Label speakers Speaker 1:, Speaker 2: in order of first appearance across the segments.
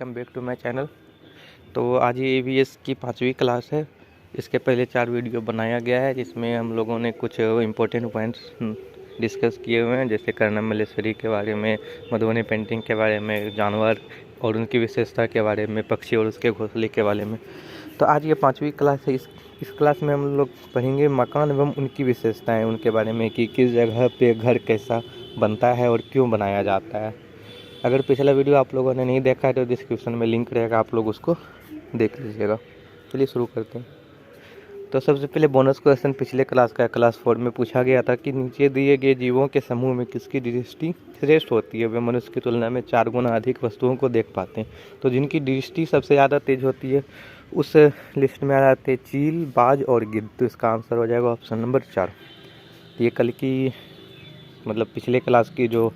Speaker 1: Welcome back to my channel. तो आज ये EVS की 5वीं क्लास है। इसके पहले 4 वीडियो बनाया गया है जिसमें हम लोगों ने कुछ इम्पोर्टेंट पॉइंट्स डिस्कस किए हुए हैं, जैसे कर्णम मल्लेश्वरी के बारे में, मधुबनी पेंटिंग के बारे में, जानवर और उनकी विशेषता के बारे में, पक्षी और उसके घोंसले के बारे में। तो आज ये 5वीं क्लास है। इस क्लास में हम लोग पढ़ेंगे मकान एवं उनकी विशेषताएँ, उनके बारे में कि किस जगह पे घर कैसा बनता है और क्यों बनाया जाता है। अगर पिछला वीडियो आप लोगों ने नहीं देखा है तो डिस्क्रिप्शन में लिंक रहेगा, आप लोग उसको देख लीजिएगा। चलिए शुरू करते हैं। तो सबसे पहले बोनस क्वेश्चन पिछले क्लास का क्लास 4 में पूछा गया था कि नीचे दिए गए जीवों के समूह में किसकी दृष्टि श्रेष्ठ होती है। वे मनुष्य की तुलना में 4 गुना अधिक वस्तुओं को देख पाते हैं। तो जिनकी दृष्टि सबसे ज़्यादा तेज होती है उस लिस्ट में आ जाते हैं चील, बाज और गिद्ध। तो इसका आंसर हो जाएगा ऑप्शन नंबर 4। ये कल की पिछले क्लास की जो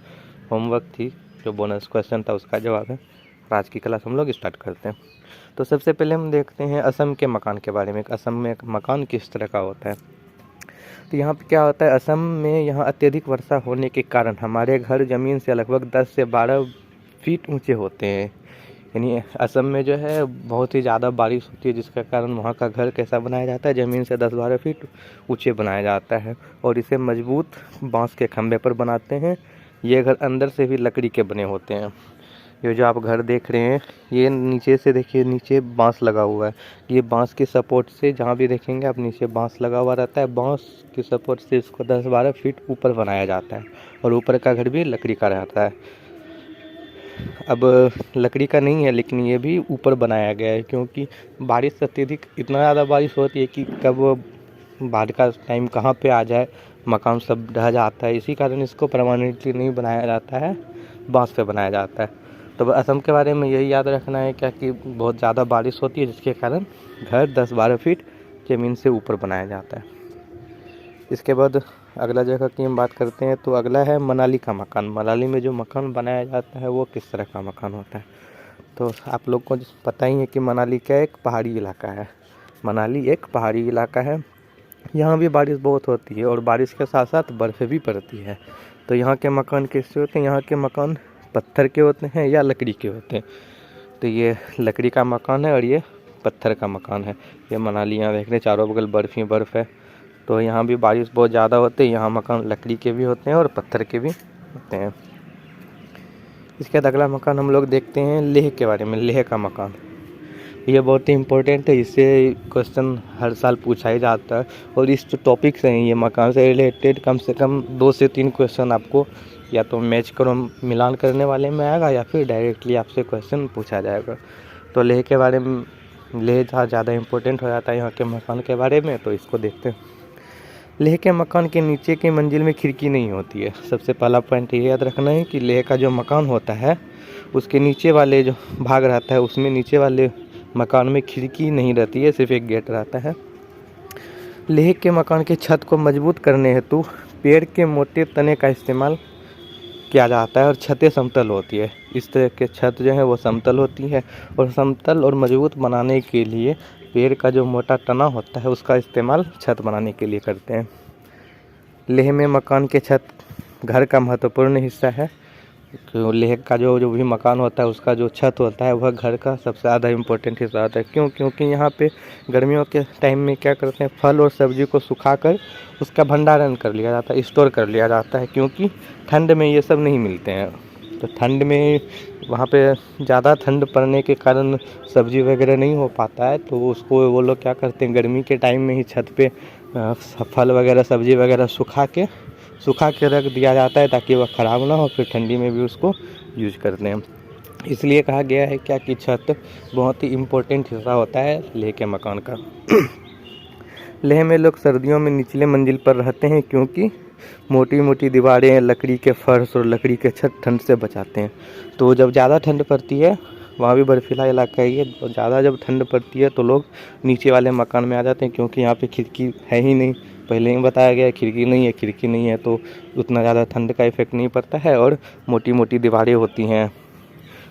Speaker 1: होमवर्क थी, जो बोनस क्वेश्चन था, उसका जवाब है। आज की क्लास हम लोग स्टार्ट करते हैं। तो सबसे पहले हम देखते हैं असम के मकान के बारे में। असम में मकान किस तरह का होता है। तो यहाँ पे क्या होता है, असम में यहाँ अत्यधिक वर्षा होने के कारण हमारे घर ज़मीन से लगभग 10 से 12 फीट ऊंचे होते हैं। यानी असम में जो है बहुत ही ज़्यादा बारिश होती है, जिसके कारण वहाँ का घर कैसा बनाया जाता है, ज़मीन से 10-12 फीट ऊंचे बनाया जाता है और इसे मजबूत बांस के खंभे पर बनाते हैं। ये घर अंदर से भी लकड़ी के बने होते हैं। ये जो आप घर देख रहे हैं, ये नीचे से देखिए, नीचे बांस लगा हुआ है। ये बांस के सपोर्ट से, जहाँ भी देखेंगे आप, नीचे बांस लगा हुआ रहता है। बांस के सपोर्ट से इसको 10-12 फीट ऊपर बनाया जाता है और ऊपर का घर भी लकड़ी का रहता है। अब लकड़ी का नहीं है, लेकिन ये भी ऊपर बनाया गया है क्योंकि बारिश अत्यधिक, इतना ज़्यादा बारिश होती है कि कब बाढ़ का टाइम कहाँ पे आ जाए, मकान सब ढह जाता है। इसी कारण इसको परमानेंटली नहीं बनाया जाता है, बांस पे बनाया जाता है। तो असम के बारे में यही याद रखना है क्या कि बहुत ज़्यादा बारिश होती है, जिसके कारण घर 10-12 फीट ज़मीन से ऊपर बनाया जाता है। इसके बाद अगला जगह की हम बात करते हैं। तो अगला है मनाली का मकान। मनाली में जो मकान बनाया जाता है वो किस तरह का मकान होता है। तो आप लोग को पता ही है कि मनाली क्या एक पहाड़ी इलाका है। मनाली एक पहाड़ी इलाका है। यहाँ भी बारिश बहुत होती है और बारिश के साथ साथ बर्फ़ भी पड़ती है। तो यहाँ के मकान कैसे होते हैं, यहाँ के मकान पत्थर के होते हैं या लकड़ी के होते हैं। तो ये लकड़ी का मकान है और ये पत्थर का मकान है। ये मनाली, यहाँ देख रहे हैं चारों बगल बर्फ़ ही बर्फ़ है। तो यहाँ भी बारिश बहुत ज़्यादा होती है। यहाँ मकान लकड़ी के भी होते हैं और पत्थर के भी होते हैं। इसके बाद अगला मकान हम लोग देखते हैं लेह के बारे में। लेह का मकान ये बहुत ही इम्पोर्टेंट है, इससे क्वेश्चन हर साल पूछा ही जाता है और इस जो टॉपिक से हैं, ये मकान से रिलेटेड कम से कम 2 से 3 क्वेश्चन आपको या तो मैच करो मिलान करने वाले में आएगा या फिर डायरेक्टली आपसे क्वेश्चन पूछा जाएगा। तो लेह के बारे में, लेह ज़्यादा इम्पोर्टेंट हो जाता है यहाँ के मकान के बारे में, तो इसको देखते हैं। लेह के मकान के नीचे की मंजिल में खिड़की नहीं होती है। सबसे पहला पॉइंट ये याद रखना है कि लेह का जो मकान होता है उसके नीचे वाले जो भाग रहता है उसमें नीचे वाले मकान में खिड़की नहीं रहती है, सिर्फ एक गेट रहता है। लेह के मकान के छत को मजबूत करने हेतु पेड़ के मोटे तने का इस्तेमाल किया जाता है और छतें समतल होती है। इस तरह के छत जो है वो समतल होती है और समतल और मजबूत बनाने के लिए पेड़ का जो मोटा तना होता है उसका इस्तेमाल छत बनाने के लिए करते हैं। लेह में मकान के छत घर का महत्वपूर्ण हिस्सा है। तो लेह का जो भी मकान होता है उसका जो छत होता है वह घर का सबसे ज़्यादा इम्पोर्टेंट हिस्सा होता है। क्योंकि यहाँ पे गर्मियों के टाइम में क्या करते हैं, फल और सब्जी को सुखाकर उसका भंडारण कर लिया जाता है, स्टोर कर लिया जाता है, क्योंकि ठंड में ये सब नहीं मिलते हैं। तो ठंड में वहाँ पे ज़्यादा ठंड पड़ने के कारण सब्जी वगैरह नहीं हो पाता है, तो उसको वो लोग क्या करते हैं, गर्मी के टाइम में ही छत पे फल वगैरह सब्जी वगैरह सुखा के रख दिया जाता है ताकि वह ख़राब ना हो, फिर ठंडी में भी उसको यूज करते हैं। इसलिए कहा गया है क्या कि छत बहुत ही इम्पोर्टेंट हिस्सा होता है लेह के मकान का। लेह में लोग सर्दियों में निचले मंजिल पर रहते हैं क्योंकि मोटी मोटी दीवारें, लकड़ी के फर्श और लकड़ी के छत ठंड से बचाते हैं। तो जब ज़्यादा ठंड पड़ती है, वहाँ भी बर्फीला इलाका है, तो ज़्यादा जब ठंड पड़ती है तो लोग नीचे वाले मकान में आ जाते हैं, क्योंकि यहाँ पे खिड़की है ही नहीं। पहले ही बताया गया है खिड़की नहीं है तो उतना ज़्यादा ठंड का इफेक्ट नहीं पड़ता है और मोटी मोटी दीवारें होती हैं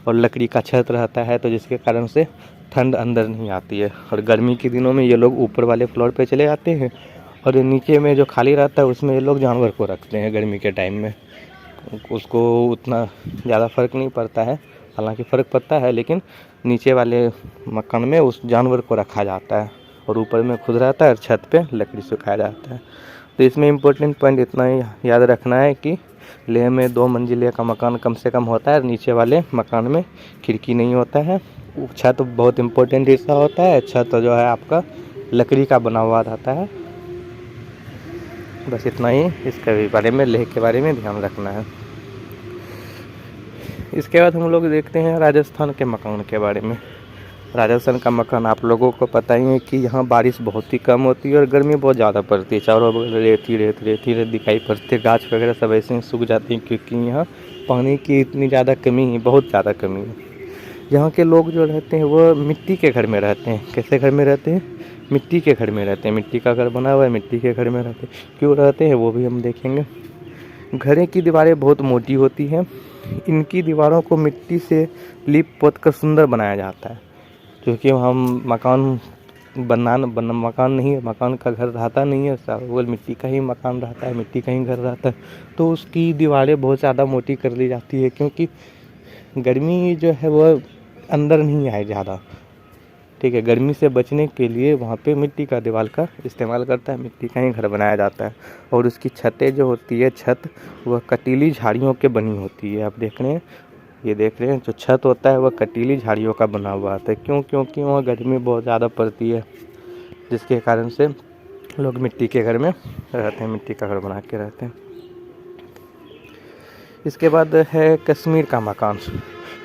Speaker 1: और लकड़ी का छत रहता है, तो जिसके कारण से ठंड अंदर नहीं आती है। और गर्मी के दिनों में ये लोग ऊपर वाले फ्लोर पे चले जाते हैं और नीचे में जो खाली रहता है उसमें ये लोग जानवर को रखते हैं गर्मी के टाइम में। उसको उतना ज़्यादा फ़र्क नहीं पड़ता है, हालांकि फ़र्क पड़ता है, लेकिन नीचे वाले मकान में उस जानवर को रखा जाता है और ऊपर में खुद रहता है और छत पे लकड़ी सुखाया जाता है। तो इसमें इम्पोर्टेंट पॉइंट इतना ही याद रखना है कि लेह में 2 मंजिले का मकान कम से कम होता है और नीचे वाले मकान में खिड़की नहीं होता है। छत बहुत इम्पोर्टेंट हिस्सा होता है। छत जो है आपका लकड़ी का बना हुआ रहता है। बस इतना ही इसके बारे में, लेह के बारे में ध्यान रखना है। इसके बाद हम लोग देखते हैं राजस्थान के मकान के बारे में। राजस्थान का मकान आप लोगों को पता ही है कि यहाँ बारिश बहुत ही कम होती है और गर्मी बहुत ज़्यादा पड़ती है। चारों बगल रेती दिखाई पड़ती है। गाछ वगैरह सब ऐसे ही सूख जाती हैं क्योंकि यहाँ पानी की इतनी ज़्यादा कमी है, बहुत ज़्यादा कमी है। यहाँ के लोग जो रहते हैं वो मिट्टी के घर में रहते हैं। कैसे घर में रहते हैं? मिट्टी के घर में रहते हैं। मिट्टी का घर बना हुआ है, मिट्टी के घर में रहते हैं। क्यों रहते हैं वो भी हम देखेंगे। घरों की दीवारें बहुत मोटी होती हैं। इनकी दीवारों को मिट्टी से लीप पोत कर सुंदर बनाया जाता है, क्योंकि हम मकान मकान का घर रहता नहीं है, वो मिट्टी का ही मकान रहता है, मिट्टी का ही घर रहता है। तो उसकी दीवारें बहुत ज़्यादा मोटी कर ली जाती है, क्योंकि गर्मी जो है वो अंदर नहीं आए ज़्यादा। ठीक है, गर्मी से बचने के लिए वहाँ पे मिट्टी का दीवार का इस्तेमाल करता है, मिट्टी का ही घर बनाया जाता है। और उसकी छतें जो होती है, छत वह कटीली झाड़ियों के बनी होती है। आप देख रहे हैं, ये देख रहे हैं, जो छत होता है वह कटीली झाड़ियों का बना हुआ आता है। क्यों? क्योंकि वहाँ गर्मी बहुत ज़्यादा पड़ती है, जिसके कारण से लोग मिट्टी के घर में रहते हैं, मिट्टी का घर बना के रहते हैं। इसके बाद है कश्मीर का मकान।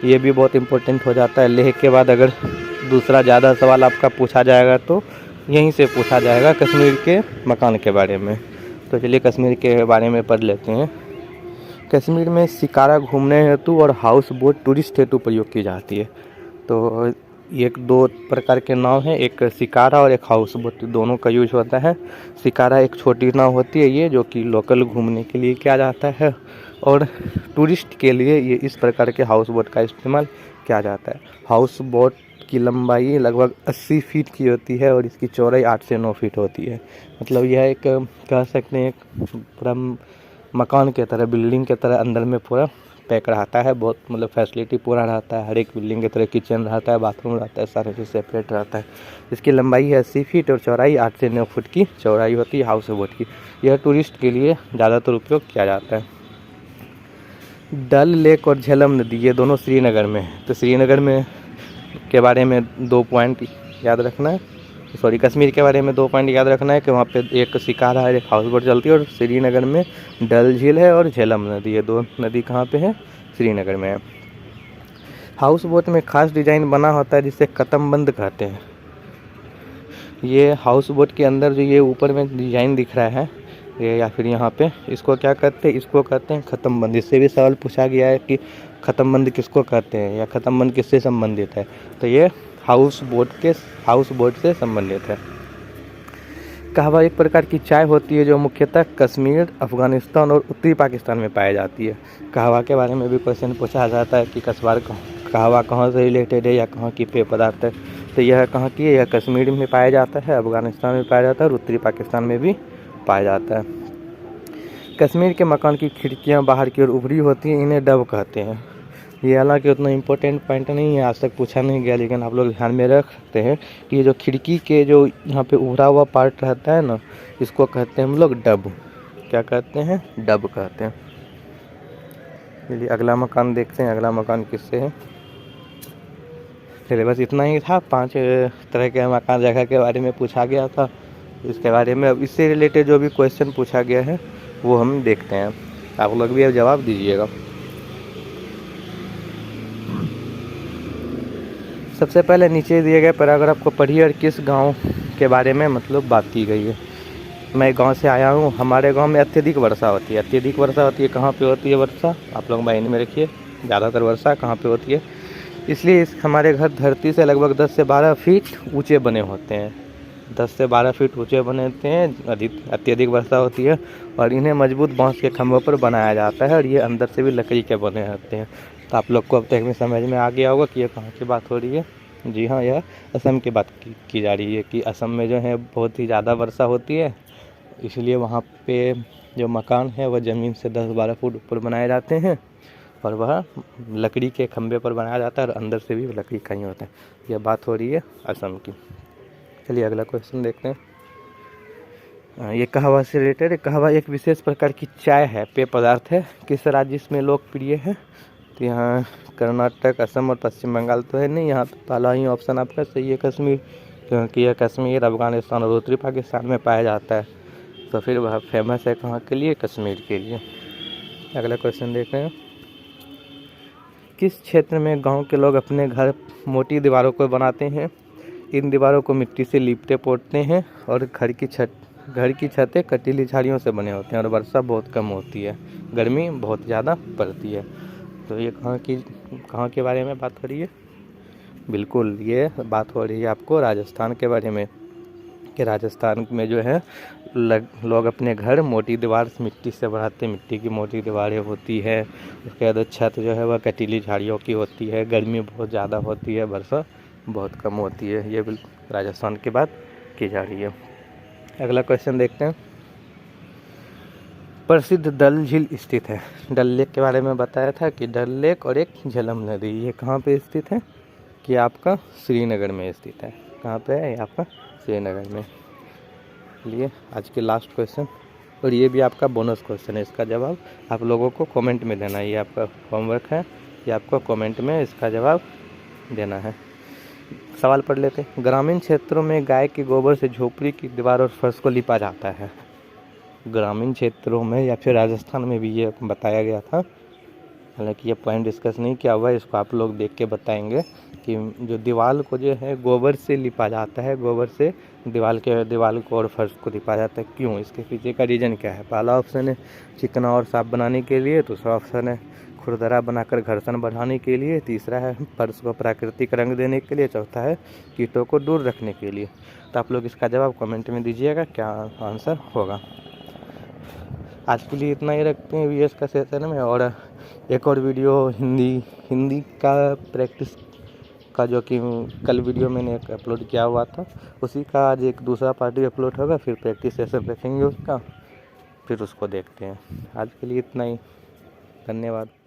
Speaker 1: ये भी बहुत इम्पोर्टेंट हो जाता है। लेह के बाद अगर दूसरा ज़्यादा सवाल आपका पूछा जाएगा तो यहीं से पूछा जाएगा कश्मीर के मकान के बारे में। तो चलिए कश्मीर के बारे में पढ़ लेते हैं। कश्मीर में शिकारा घूमने हेतु और हाउस बोट टूरिस्ट हेतु प्रयोग की जाती है। तो एक 2 प्रकार के नाव हैं, एक शिकारा और एक हाउस बोट, दोनों का यूज होता है। शिकारा एक छोटी नाव होती है ये, जो कि लोकल घूमने के लिए किया जाता है, और टूरिस्ट के लिए ये इस प्रकार के हाउस बोट का इस्तेमाल किया जाता है। हाउस बोट की लंबाई लगभग 80 फीट की होती है और इसकी चौड़ाई 8 से 9 फीट होती है। मतलब यह एक, कह सकते हैं, एक पूरा मकान के तरह, बिल्डिंग के तरह अंदर में पूरा पैक रहता है। बहुत मतलब फैसिलिटी पूरा रहता है। हर एक बिल्डिंग की तरह किचन रहता है, बाथरूम रहता है, सारे चीज़ सेपरेट रहता है। इसकी लंबाई है 80 फीट और चौड़ाई 8 से 9 फुट की चौड़ाई होती है हाउस बोट की। यह टूरिस्ट के लिए ज़्यादातर उपयोग किया जाता है। डल लेक और झेलम नदी, ये दोनों श्रीनगर में है। तो श्रीनगर में के बारे में 2 पॉइंट याद रखना है। कश्मीर के बारे में 2 पॉइंट याद रखना है कि वहाँ पे एक शिकारा है, एक हाउस बोट चलती है, और श्रीनगर में डल झील है और झेलम नदी है। 2 नदी कहाँ पे है? श्रीनगर में है। हाउस बोट में खास डिज़ाइन बना होता है जिसे कतमबंद कहते हैं। ये हाउस बोट के अंदर जो ये ऊपर में डिज़ाइन दिख रहा है, ये या फिर यहाँ पे, इसको क्या कहते हैं? इसको कहते हैं खत्मबंद। इससे भी सवाल पूछा गया है कि खत्मबंद किसको कहते हैं या खत्मबंद किससे संबंधित है। तो ये हाउस बोट से संबंधित है। कहवा एक प्रकार की चाय होती है जो मुख्यतः कश्मीर, अफगानिस्तान और उत्तरी पाकिस्तान में पाई जाती है। कहवा के बारे में भी क्वेश्चन पूछा जाता है कि कहवा कहाँ से रिलेटेड है या कहाँ की पेय पदार्थ है। तो यह कहाँ की है? यह कश्मीर में पाया जाता है, अफगानिस्तान में पाया जाता है और उत्तरी पाकिस्तान में भी पाया जाता है। कश्मीर के मकान की खिड़कियाँ बाहर की ओर उभरी होती हैं, इन्हें डब कहते हैं। ये हालांकि उतना इम्पोर्टेंट पॉइंट नहीं है, आज तक पूछा नहीं गया, लेकिन आप लोग ध्यान में रख सकते हैं कि ये जो खिड़की के जो यहाँ पे उभरा हुआ पार्ट रहता है ना, इसको कहते हैं हम लोग डब। क्या कहते हैं? डब कहते हैं। चलिए अगला मकान देखते हैं। अगला मकान किससे है? चलिए बस इतना ही था। 5 तरह के मकान जगह के बारे में पूछा गया था। इसके बारे में अब इससे रिलेटेड जो भी क्वेश्चन पूछा गया है वो हम देखते हैं। आप लोग भी अब जवाब दीजिएगा। सबसे पहले नीचे दिए गए पैराग्राफ को पढ़िए और किस गांव के बारे में मतलब बात की गई है। मैं गांव से आया हूं। हमारे गांव में अत्यधिक वर्षा होती है। अत्यधिक वर्षा होती है, कहाँ पे होती है वर्षा? आप लोग मायने में रखिए, ज़्यादातर वर्षा कहाँ पे होती है? इसलिए हमारे घर धरती से लगभग 10 से 12 फीट ऊँचे बने होते हैं। 10 से 12 फीट ऊँचे बने होते हैं। अत्यधिक वर्षा होती है और इन्हें मजबूत बांस के खंभों पर बनाया जाता है और ये अंदर से भी लकड़ी के बने होते हैं। तो आप लोग को अब तक में समझ में आ गया होगा कि ये कहाँ की बात हो रही है। जी हाँ, यह असम की बात की जा रही है कि असम में जो है बहुत ही ज़्यादा वर्षा होती है, इसलिए वहाँ पे जो मकान है वह ज़मीन से 10-12 फुट ऊपर बनाए जाते हैं और वह लकड़ी के खंभे पर बनाया जाता है और अंदर से भी लकड़ी का ही होता है। यह बात हो रही है असम की। चलिए अगला क्वेश्चन देखते हैं। ये कहवा से रिलेटेड है। कहवा एक विशेष प्रकार की चाय है, पेय पदार्थ है। किस राज्य इसमें लोकप्रिय है? तो यहाँ कर्नाटक, असम और पश्चिम बंगाल तो है नहीं। यहाँ पे पहला ही ऑप्शन आपका सही है, कश्मीर, क्योंकि यह कश्मीर, अफगानिस्तान और उत्तरी पाकिस्तान में पाया जाता है। तो फिर वह फेमस है कहाँ के लिए? कश्मीर के लिए। अगला क्वेश्चन देख रहे हैं। किस क्षेत्र में गांव के लोग अपने घर मोटी दीवारों को बनाते हैं? इन दीवारों को मिट्टी से लीपते पोतते हैं और घर की छतें कटीली झाड़ियों से बने होते हैं और वर्षा बहुत कम होती है, गर्मी बहुत ज़्यादा पड़ती है। तो ये कहाँ के बारे में बात हो रही है? बिल्कुल, ये बात हो रही है आपको राजस्थान के बारे में, कि राजस्थान में जो है लोग अपने घर मोटी दीवार मिट्टी से बनाते हैं। मिट्टी की मोटी दीवारें होती है। उसके बाद छत जो है वह कटीली झाड़ियों की होती है, गर्मी बहुत ज़्यादा होती है, वर्षा बहुत कम होती है। ये बिल्कुल राजस्थान की बात की जा रही है। अगला क्वेश्चन देखते हैं। प्रसिद्ध डल झील स्थित है। डल लेक के बारे में बताया था कि डल लेक और एक झेलम नदी, ये कहाँ पे स्थित है? कि आपका श्रीनगर में स्थित है। कहाँ पे है? ये आपका श्रीनगर में। लिए आज के लास्ट क्वेश्चन, और ये भी आपका बोनस क्वेश्चन है। इसका जवाब आप लोगों को कमेंट में देना है। ये आपका होमवर्क है, ये आपको कमेंट में इसका जवाब देना है। सवाल पढ़ लेते हैं। ग्रामीण क्षेत्रों में गाय के गोबर से झोपड़ी की दीवार और फर्श को लिपा जाता है। ग्रामीण क्षेत्रों में या फिर राजस्थान में भी ये बताया गया था। हालांकि ये पॉइंट डिस्कस नहीं किया हुआ है, इसको आप लोग देख के बताएंगे कि जो दीवार को जो है गोबर से लिपा जाता है, गोबर से दीवार को और फर्श को लिपा जाता है, क्यों? इसके पीछे का रीज़न क्या है? पहला ऑप्शन है चिकना और साफ बनाने के लिए, दूसरा ऑप्शन है खुरदरा बनाकर घर्षण बढ़ाने के लिए, तीसरा है फर्श को प्राकृतिक रंग देने के लिए, चौथा है कीटों को दूर रखने के लिए। तो आप लोग इसका जवाब कमेंट में दीजिएगा क्या आंसर होगा। आज के लिए इतना ही रखते हैं वीएस का सेशन में, और एक और वीडियो हिंदी का प्रैक्टिस का जो कि कल वीडियो मैंने एक अपलोड किया हुआ था, उसी का आज एक दूसरा पार्ट भी अपलोड होगा। फिर प्रैक्टिस सेशन रखेंगे उसका, फिर उसको देखते हैं। आज के लिए इतना ही, धन्यवाद।